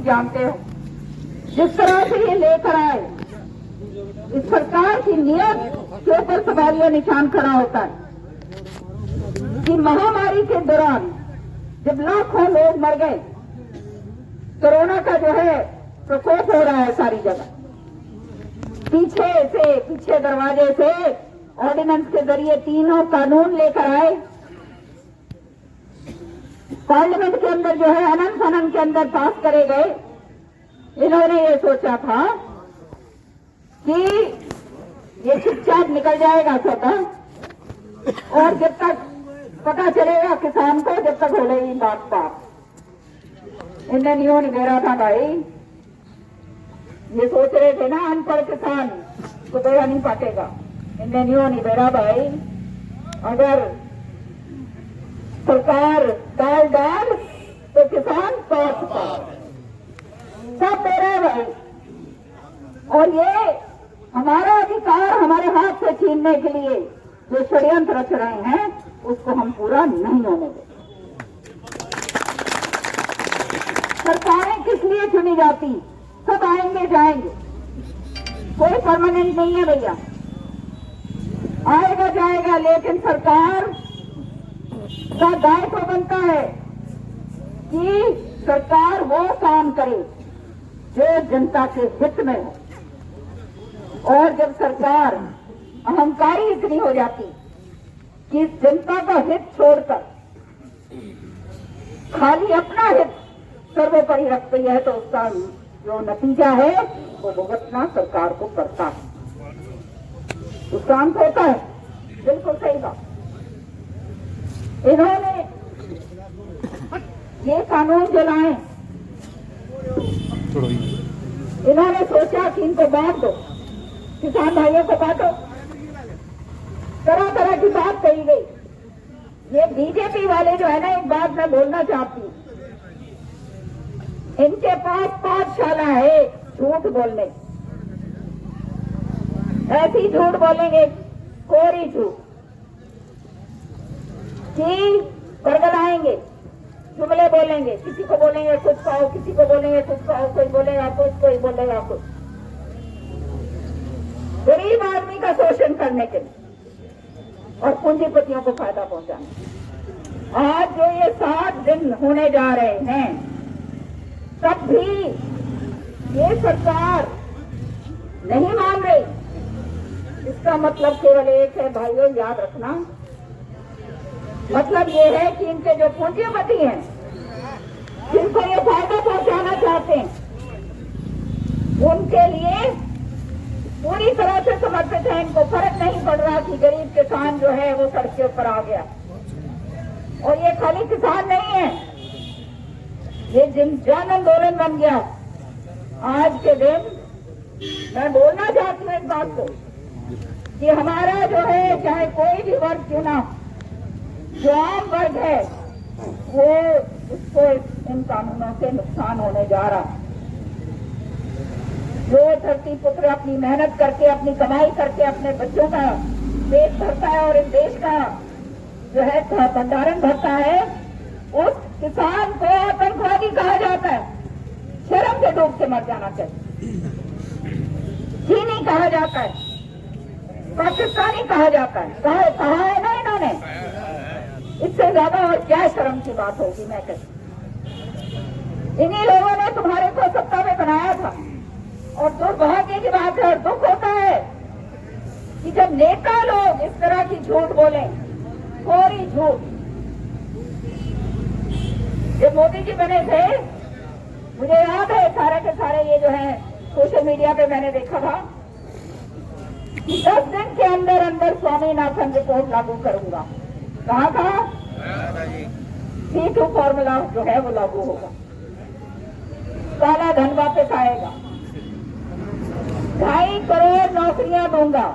जानते हो। जिस तरह से ये लेकर आए, इस सरकार की नीयत के ऊपर सवालिया निशान खड़ा होता है कि महामारी के दौरान जब लाखों लोग मर गए, कोरोना का जो है प्रकोप हो रहा है सारी जगह, पीछे दरवाजे से ऑर्डिनेंस के जरिए तीनों कानून लेकर आए, पार्लियामेंट के अंदर जो है अनंत सनन के अंदर पास करे गए। इन्होंने ये सोचा था कि ये चुपचाप निकल जाएगा स्वतः, और जब तक पता चलेगा किसान को, जब तक हो गई बात पास। इन्हें न्यू नहीं दे रहा था भाई, ये सोच रहे थे ना अनपढ़ किसान को दया नहीं पाटेगा। इन्हें न्यू नहीं दे रहा भाई, अगर सरकार दाल तो किसान पास सब दे रहे भाई। और ये हमारा अधिकार हमारे हाथ से छीनने के लिए जो षड्यंत्र रच रहे हैं, उसको हम पूरा नहीं होने देंगे। सरकारें किस लिए चुनी जाती? सब आएंगे जाएंगे, कोई परमानेंट नहीं है भैया, आएगा जाएगा, लेकिन सरकार का दायित्व बनता है कि सरकार वो काम करे जो जनता के हित में हो। और जब सरकार अहंकारी इतनी हो जाती कि जनता का हित छोड़कर खाली अपना हित सर्वोपरि रखती है, तो उसका जो नतीजा है वो भुगतना सरकार को पड़ता है। उसका अंत होता है। बिल्कुल सही बात। इन्होंने ये कानून जो लाए, इन्होंने सोचा कि इनको बांट दो, किसान भाइयों को बांटो, तरह तरह की बात कही गई। ये बीजेपी वाले जो है ना, एक बात मैं बोलना चाहती हूँ, इनके पास पाठशाला है झूठ बोलने, ऐसी झूठ बोलेंगे, कोरी झूठ कि बरगलाएंगे, जुमले बोलेंगे, किसी को बोलेंगे कुछ कहो, किसी को बोलेंगे कुछ कहो, कोई बोलेगा कुछ, कोई बोलेगा कुछ, गरीब आदमी का शोषण करने के लिए और पूंजीपतियों को फायदा पहुंचाने। आज जो ये 7 दिन होने जा रहे हैं, तब भी ये सरकार नहीं मान रही। इसका मतलब केवल एक है भाइयों, याद रखना, मतलब ये है कि इनके जो पूंजीपति हैं, जिनको ये फायदा पहुंचाना चाहते हैं, उनके लिए पूरी तरह से समर्पित है। इनको फर्क नहीं पड़ रहा कि गरीब किसान जो है वो सड़क के ऊपर आ गया। और ये खाली किसान नहीं है, ये जन आंदोलन बन गया। आज के दिन मैं बोलना चाहती हूँ इस बात को कि हमारा जो है, चाहे कोई भी वर्ग क्यों ना, जो आम वर्ग है, वो उसको इन कानूनों से नुकसान होने जा रहा है। जो धरती पुत्र अपनी मेहनत करके, अपनी कमाई करके अपने बच्चों का पेट भरता है और इस देश का जो है भंडारण भरता है, उस किसान को आतंकवादी कहा जाता है। शर्म से डूब के मर जाना चाहिए। चीनी कहा जाता है, पाकिस्तानी कहा जाता है, कहा है ना इन्होंने। इससे ज्यादा और क्या शर्म की बात होगी। मैं कहती, इन्हीं लोगों ने तुम्हारे को सत्ता में बनाया था। और दुर्भाग्य की बात है, दुख होता है कि जब नेता लोग इस तरह की झूठ बोले, कोरी झूठ। जब मोदी जी बने थे, मुझे याद है सारे के सारे ये जो है सोशल मीडिया पे मैंने देखा था कि 10 दिन के अंदर अंदर स्वामीनाथन रिपोर्ट लागू करूंगा। कहा था C2 फॉर्मूला जो है वो लागू होगा, काला धन वापस आएगा, 2.5 करोड़ नौकरियां दूंगा।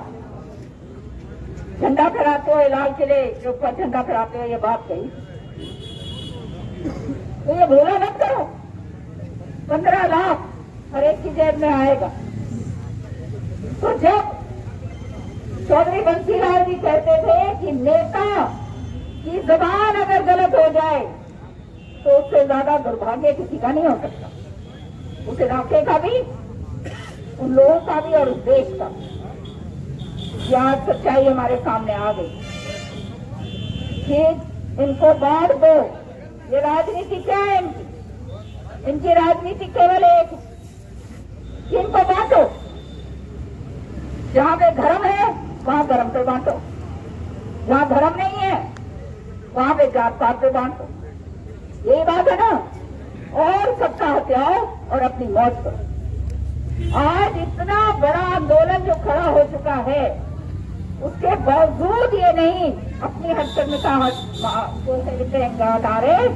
झंडा फहराते हुए लाल किले के ऊपर झंडा फहराते हुए ये बात कही। तो ये भूला मत करो, 15 लाख हर एक की जेब में आएगा। तो जब चौधरी बंसीलाल जी कहते थे कि नेता की जबान अगर गलत हो जाए तो उससे ज्यादा दुर्भाग्य किसी का नहीं हो सकता। उस इलाके का भी, उन लोगों का भी और उस देश का। यह सच्चाई हमारे सामने आ गई कि इनको बांट दो। ये राजनीति क्या है इनकी राजनीति केवल एक कि इनको बांटो। जहां पे धर्म है वहां धर्म पे बांटो, जहां धर्म नहीं है वहां पे जात पात पे बांटो। यही बात है ना। और सबका हत्याओ और अपनी मौत करो। आज इतना बड़ा आंदोलन जो खड़ा हो चुका है, उसके बावजूद ये नहीं अपनी हस्तक्षेपता हटा रहे,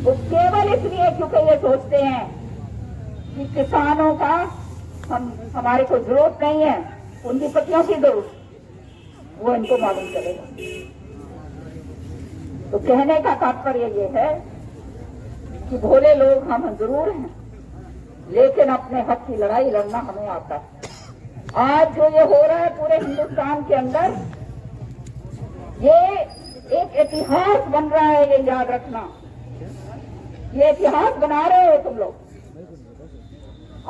वो केवल इसलिए क्योंकि ये सोचते हैं कि किसानों का हमारे को जरूरत नहीं है, उनकी पतियों की जरूरत, वो इनको मालूम चलेगा। तो कहने का तात्पर्य ये है कि भोले लोग हम जरूर हैं, लेकिन अपने हक की लड़ाई लड़ना हमें आता है। आज जो ये हो रहा है पूरे हिंदुस्तान के अंदर, ये एक इतिहास बन रहा है, ये याद रखना। ये इतिहास बना रहे हो तुम लोग,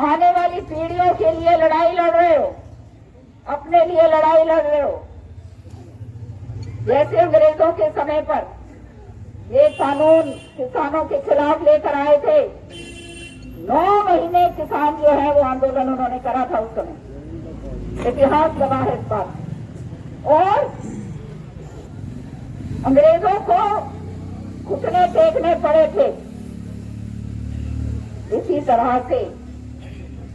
आने वाली पीढ़ियों के लिए लड़ाई लड़ रहे हो, अपने लिए लड़ाई लड़ रहे हो। जैसे अंग्रेजों के समय पर ये कानून किसानों के खिलाफ लेकर आए थे, 9 महीने किसान जो है वो आंदोलन उन्होंने करा था उस समय। इतिहास लगा है इस बात। और अंग्रेजों को घुटने टेकने पड़े थे। इसी तरह से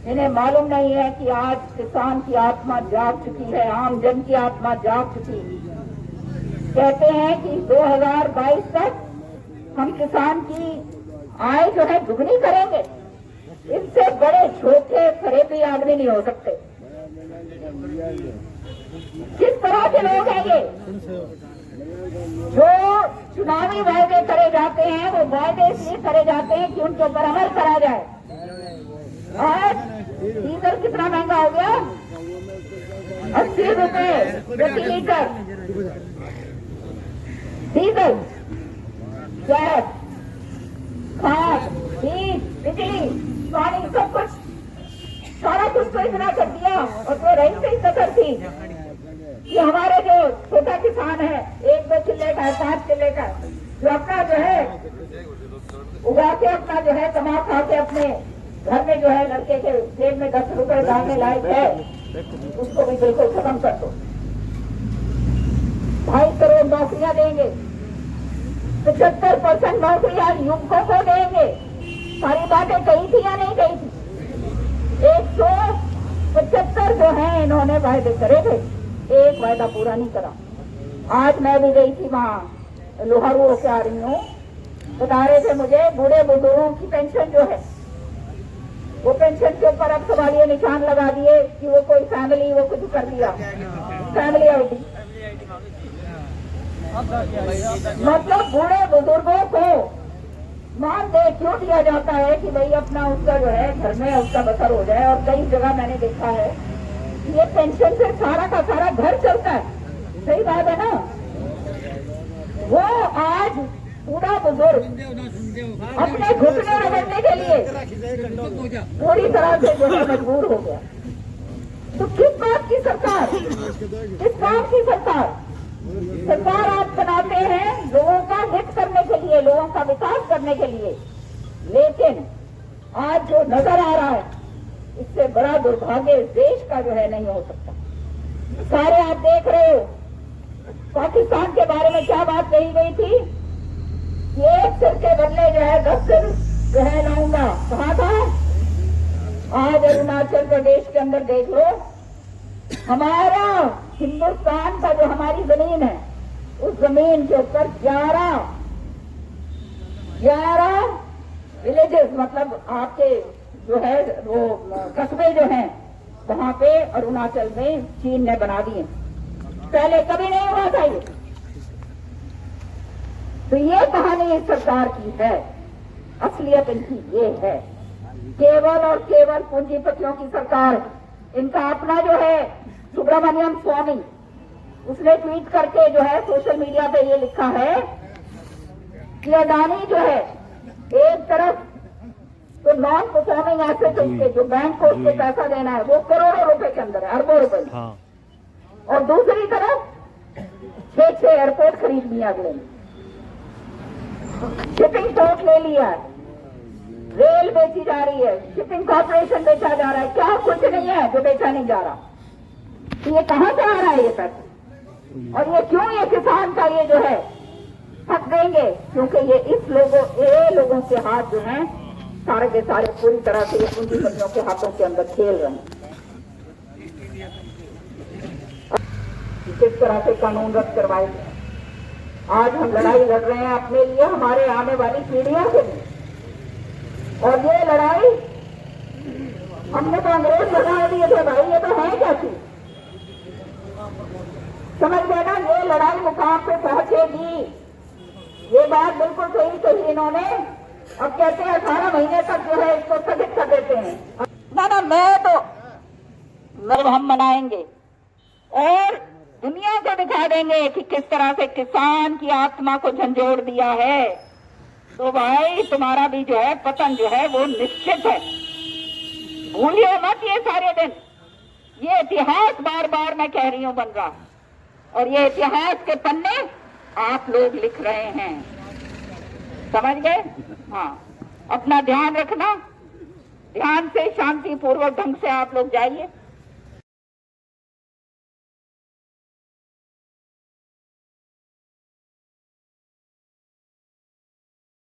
इन्हें मालूम नहीं है कि आज किसान की आत्मा जाग चुकी है, आम जन की आत्मा जाग चुकी है। कहते हैं कि 2022 तक हम किसान की आय जो है दुगनी करेंगे। इससे बड़े झूठे फरेबी आदमी नहीं हो सकते। किस तरह के लोग हैं ये? जो चुनावी वायदे करे जाते हैं, वो वायदे इसलिए करे जाते हैं कि उनके ऊपर अमल करा जाए। आज डीजल कितना महंगा हो गया? 80 रुपए प्रति लीटर डीजल, गैस, खाद, बीज, बिजली, पानी, सब कुछ, सारा कुछ तो इतना कर दिया। और वो रही से कसर थी कि हमारे जो छोटा किसान है, 1-2 किले का, 5 किले का, जो अपना जो है उगा के अपना जो है कमा खा के अपने घर में जो है लड़के के जेब में 10 रुपए डालने लायक है, उसको भी बिल्कुल खत्म कर दो। 2.5 करोड़ नौकरियां देंगे, 75% नौकरियां युवकों को देंगे। सारी बातें कही थी या नहीं कही थी? 175 जो है इन्होंने वायदे करे थे, एक वायदा पूरा नहीं करा। आज मैं भी गई थी वहां, लोहारू होके आ रही हूँ, बता रहे थे मुझे बूढ़े बुजुर्गों की पेंशन जो है, वो पेंशन के ऊपर अब सवालिया निशान लगा दिए कि वो कोई फैमिली वो कुछ कर दिया, फैमिली आईडी। मतलब बूढ़े बुजुर्गों को मानदेय क्यों दिया जाता है कि भाई अपना उसका जो है घर में उसका बसर हो जाए। और कई जगह मैंने देखा है ये पेंशन से सारा का सारा घर चलता है। सही बात है ना। वो आज पूरा बुजुर्ग अपने घुटने रगड़ने के लिए पूरी तरह से जो है मजबूर हो गया। तो किस बात की सरकार, किस बात की सरकार? सरकार आप बनाते हैं लोगों का हित करने के लिए, लोगों का विकास करने के लिए, लेकिन आज जो नजर आ रहा है इससे बड़ा दुर्भाग्य इस देश का जो है नहीं हो सकता। सारे आप देख रहे हो पाकिस्तान के बारे में क्या बात कही गई थी? एक सिर के बदले जो है 10 सिर जो है लाऊंगा। कहा था? आज अरुणाचल प्रदेश के अंदर देख लो, हमारा हिंदुस्तान का जो हमारी जमीन है, उस जमीन के ऊपर 11 विलेजेस, मतलब आपके जो है वो कस्बे जो हैं, वहां पे अरुणाचल में चीन ने बना दिए। पहले कभी नहीं हुआ था ये। तो ये कहानी इस सरकार की है, असलियत इनकी ये है। केवल और केवल पूंजीपतियों की सरकार। इनका अपना जो है सुब्रमण्यम स्वामी, उसने ट्वीट करके जो है सोशल मीडिया पे ये लिखा है कि अडानी जो है एक तरफ तो नॉन परफॉर्मिंग एसेट उसके, जो बैंक को उसको पैसा देना है, वो करोड़ों रुपए के अंदर है, अरबों रुपए। हाँ। और दूसरी तरफ 6 एयरपोर्ट खरीद लिया अगले ने, शिपिंग पोर्ट ले लिया है, रेल बेची जा रही है, शिपिंग कॉर्पोरेशन बेचा जा रहा है। क्या कुछ नहीं है जो बेचा नहीं जा रहा। तो ये कहां से आ रहा है ये पैसा? और ये क्यों ये किसान का ये जो है थक देंगे? क्योंकि ये लोगों के हाथ जो हैं सारे के सारे पूरी तरह से ये पूंजीपतियों के हाथों के अंदर खेल रहे हैं। किस तरह से कानून रद्द करवाए। आज हम लड़ाई लड़ रहे हैं अपने लिए, हमारे आने वाली पीढ़ियों के लिए। और ये लड़ाई हमने तो अंग्रेज लगा दिए थे भाई, ये तो है क्या चीज? समझ गए ना? ये लड़ाई मुकाम पे पहुंचेगी। ये बात बिल्कुल सही कही इन्होंने। अब कहते हैं 18 महीने तक जो है इसको स्थगित कर देते हैं। ना मैं हम मनाएंगे और दुनिया को दिखा देंगे कि किस तरह से किसान की आत्मा को झंझोड़ दिया है। तो भाई तुम्हारा भी जो है पतन जो है वो निश्चित है। भूलिए मत ये सारे दिन। ये इतिहास बार बार मैं कह रही हूं बन रहा, और ये इतिहास के पन्ने आप लोग लिख रहे हैं। समझ गए? हाँ, अपना ध्यान रखना, ध्यान से शांतिपूर्वक ढंग से आप लोग जाइए।